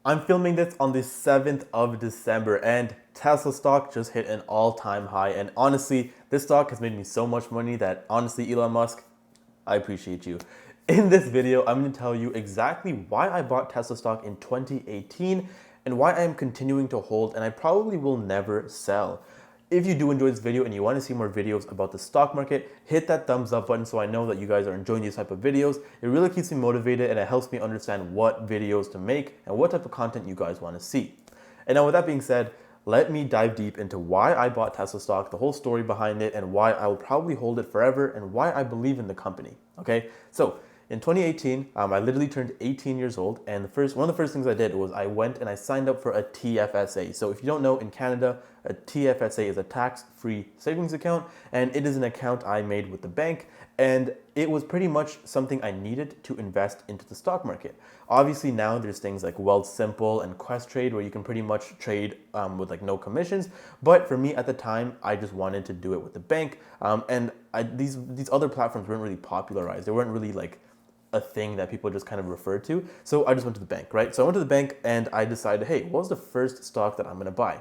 I'm filming this on the 7th of December and Tesla stock just hit an all-time high. And honestly, this stock has made me so much money that honestly, Elon Musk, I appreciate you. In this video, I'm going to tell you exactly why I bought Tesla stock in 2018 and why I am continuing to hold and I probably will never sell. If you do enjoy this video and you want to see more videos about the stock market, hit that thumbs up button so I know that you guys are enjoying these type of videos. It really keeps me motivated and it helps me understand what videos to make and what type of content you guys want to see. And now with that being said, let me dive deep into why I bought Tesla stock, the whole story behind it, and why I will probably hold it forever and why I believe in the company. Okay, so in 2018, I literally turned 18 years old, and one of the first things I did was I went and I signed up for a TFSA. So if you don't know, in Canada, a TFSA is a tax-free savings account, and it is an account I made with the bank, and it was pretty much something I needed to invest into the stock market. Obviously now there's things like Wealthsimple and Questrade where you can pretty much trade with like no commissions, but for me at the time, I just wanted to do it with the bank, these other platforms weren't really popularized. They weren't really like a thing that people just kind of referred to. So I just went to the bank, right? So I went to the bank and I decided, hey, what was the first stock that I'm gonna buy?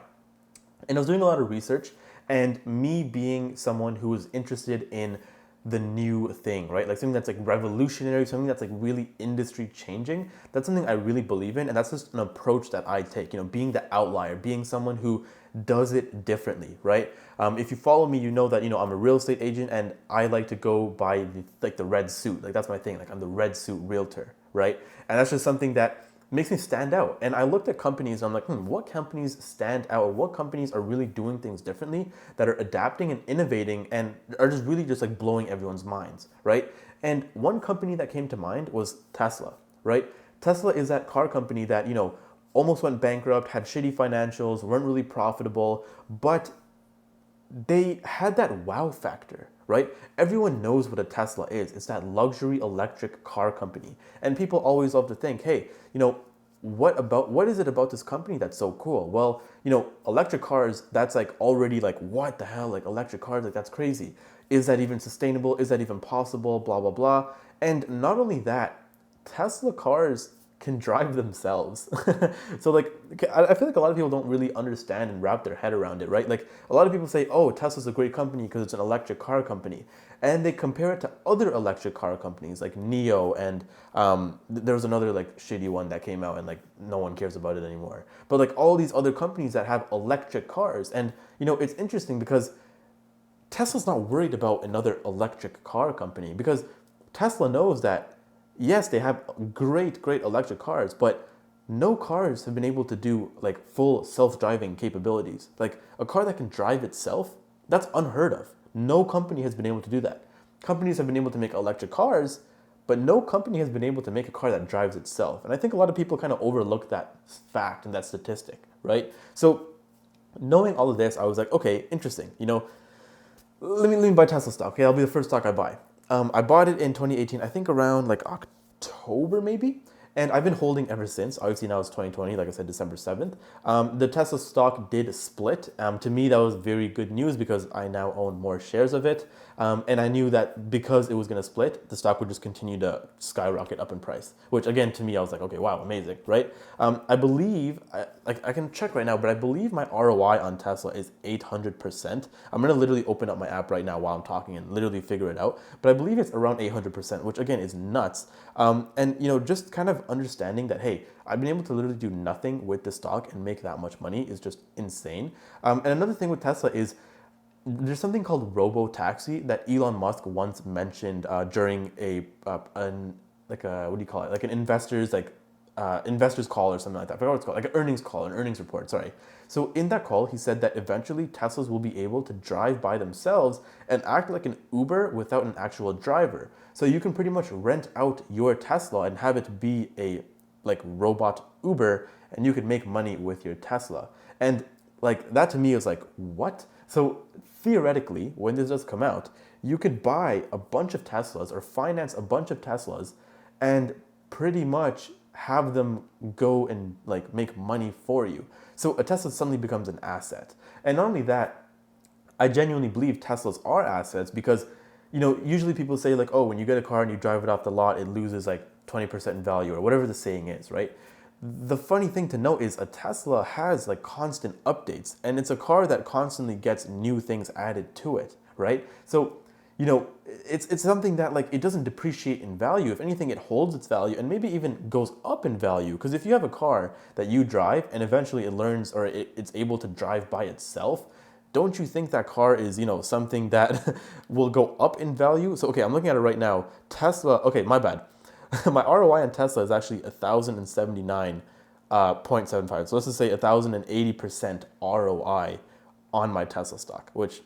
And I was doing a lot of research, and me being someone who was interested in the new thing, right? Like something that's like revolutionary, something that's like really industry changing. That's something I really believe in. And that's just an approach that I take, being the outlier, being someone who does it differently, right? If you follow me, you know that, I'm a real estate agent and I like to go by the red suit. Like that's my thing. Like I'm the red suit realtor, right? And that's just something that makes me stand out. And I looked at companies and I'm like, what companies stand out? What companies are really doing things differently, that are adapting and innovating and are just really just like blowing everyone's minds, right? And one company that came to mind was Tesla, right? Tesla is that car company that, almost went bankrupt, had shitty financials, weren't really profitable, but they had that wow factor, right? Everyone knows what a Tesla is. It's that luxury electric car company. And people always love to think, hey, what is it about this company that's so cool? Well, electric cars, that's like already like, what the hell? Like electric cars, like that's crazy. Is that even sustainable? Is that even possible? Blah, blah, blah. And not only that, Tesla cars can drive themselves. So like, I feel like a lot of people don't really understand and wrap their head around it, right? Like a lot of people say, oh, Tesla's a great company because it's an electric car company. And they compare it to other electric car companies like Neo and there was another like shitty one that came out and like no one cares about it anymore. But like all these other companies that have electric cars. And it's interesting because Tesla's not worried about another electric car company because Tesla knows that yes, they have great electric cars, but no cars have been able to do like full self-driving capabilities. Like a car that can drive itself, that's unheard of. No company has been able to do that. Companies have been able to make electric cars, but no company has been able to make a car that drives itself. And I think a lot of people kind of overlook that fact and that statistic, right? So knowing all of this, I was like, okay, interesting. Let me buy Tesla stock. Okay, that'll be the first stock I buy. I bought it in 2018, I think around like October maybe. And I've been holding ever since. Obviously now it's 2020, like I said, December 7th. The Tesla stock did split. To me, that was very good news because I now own more shares of it. And I knew that because it was going to split, the stock would just continue to skyrocket up in price, which again, to me, I was like, okay, wow, amazing, right? I believe, I can check right now, but I believe my ROI on Tesla is 800%. I'm going to literally open up my app right now while I'm talking and literally figure it out. But I believe it's around 800%, which again is nuts. And just kind of understanding that, hey, I've been able to literally do nothing with the stock and make that much money is just insane. And another thing with Tesla is there's something called robo-taxi that Elon Musk once mentioned during what do you call it? Like an investors call or something like that. I forgot what it's called, like an earnings call, an earnings report, sorry. So in that call, he said that eventually Teslas will be able to drive by themselves and act like an Uber without an actual driver. So you can pretty much rent out your Tesla and have it be a like robot Uber and you could make money with your Tesla. And like that to me is like, what? So theoretically, when this does come out, you could buy a bunch of Teslas or finance a bunch of Teslas and pretty much have them go and like make money for you. So a Tesla suddenly becomes an asset. And not only that, I genuinely believe Teslas are assets because, usually people say like, oh, when you get a car and you drive it off the lot, it loses like 20% in value or whatever the saying is, right? the funny thing to note is a Tesla has like constant updates, and it's a car that constantly gets new things added to it, right? So, it's something that like it doesn't depreciate in value. If anything, it holds its value and maybe even goes up in value. Because if you have a car that you drive and eventually it learns or it's able to drive by itself, don't you think that car is, something that will go up in value? So, okay, I'm looking at it right now. Tesla, okay, my bad. My ROI on Tesla is actually 1,079.75. So let's just say 1,080% ROI on my Tesla stock, which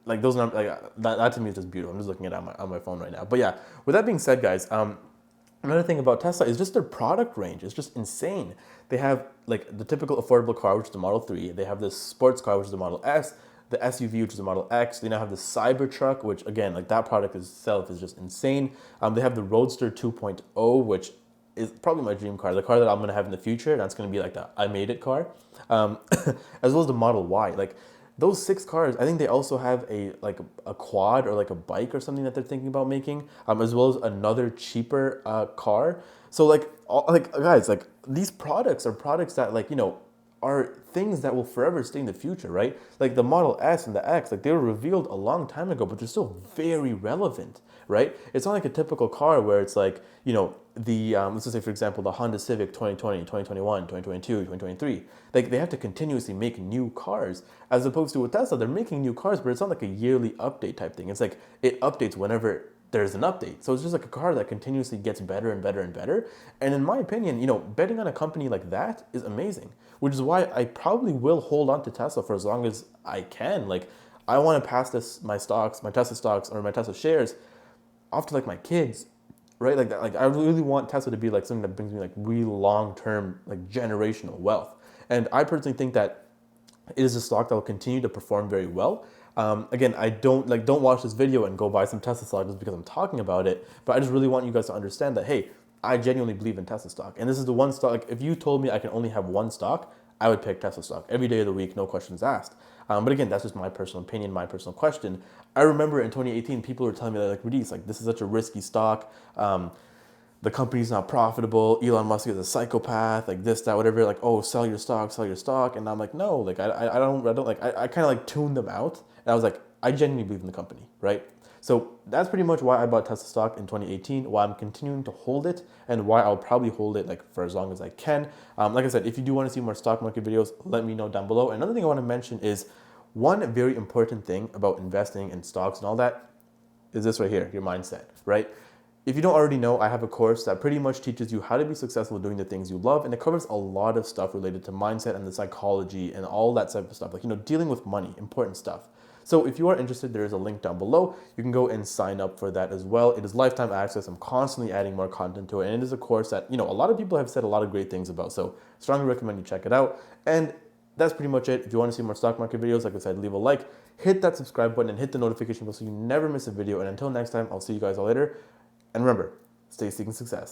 like those numbers, like that to me is just beautiful. I'm just looking at it on my phone right now. But yeah, with that being said, guys, another thing about Tesla is just their product range. It's just insane. They have like the typical affordable car, which is the Model 3. They have this sports car, which is the Model S. The SUV, which is the Model X. They now have the Cybertruck, which again, like that product itself is just insane. They have the Roadster 2.0, which is probably my dream car, the car that I'm gonna have in the future. That's gonna be like the I made it car, as well as the Model Y. Like those 6 cars, I think they also have a quad or like a bike or something that they're thinking about making, as well as another cheaper car. So like guys, like these products are products that are things that will forever stay in the future, right? Like the Model S and the X, like they were revealed a long time ago, but they're still very relevant, right? It's not like a typical car where it's like, let's just say, for example, the Honda Civic 2020, 2021, 2022, 2023. Like they have to continuously make new cars, as opposed to with Tesla, they're making new cars, but it's not like a yearly update type thing. It's like it updates whenever there's an update. So it's just like a car that continuously gets better and better and better. And in my opinion, betting on a company like that is amazing, which is why I probably will hold on to Tesla for as long as I can. Like I want to pass my Tesla stocks or my Tesla shares off to like my kids, right? Like that, like I really want Tesla to be like something that brings me like really long-term, like generational wealth. And I personally think that it is a stock that will continue to perform very well. Again, I don't watch this video and go buy some Tesla stock just because I'm talking about it. But I just really want you guys to understand that, hey, I genuinely believe in Tesla stock. And this is the one stock, like, if you told me I can only have one stock, I would pick Tesla stock every day of the week, no questions asked. But again, that's just my personal opinion, my personal question. I remember in 2018, people were telling me that, like, Radies, like, this is such a risky stock. The company's not profitable. Elon Musk is a psychopath, like this, that, whatever. Like, oh, sell your stock, sell your stock. And I'm like, no, like, I don't like, I kind of like tuned them out. And I was like, I genuinely believe in the company, right? So that's pretty much why I bought Tesla stock in 2018, why I'm continuing to hold it, and why I'll probably hold it like for as long as I can. Like I said, if you do want to see more stock market videos, let me know down below. Another thing I want to mention is one very important thing about investing in stocks and all that is this right here, your mindset, right? If you don't already know, I have a course that pretty much teaches you how to be successful doing the things you love, and it covers a lot of stuff related to mindset and the psychology and all that type of stuff, like, dealing with money, important stuff. So if you are interested, there is a link down below. You can go and sign up for that as well. It is lifetime access. I'm constantly adding more content to it, and it is a course that, a lot of people have said a lot of great things about, so strongly recommend you check it out. And that's pretty much it. If you want to see more stock market videos, like I said, leave a like, hit that subscribe button, and hit the notification bell so you never miss a video. And until next time, I'll see you guys all later. And remember, stay seeking success.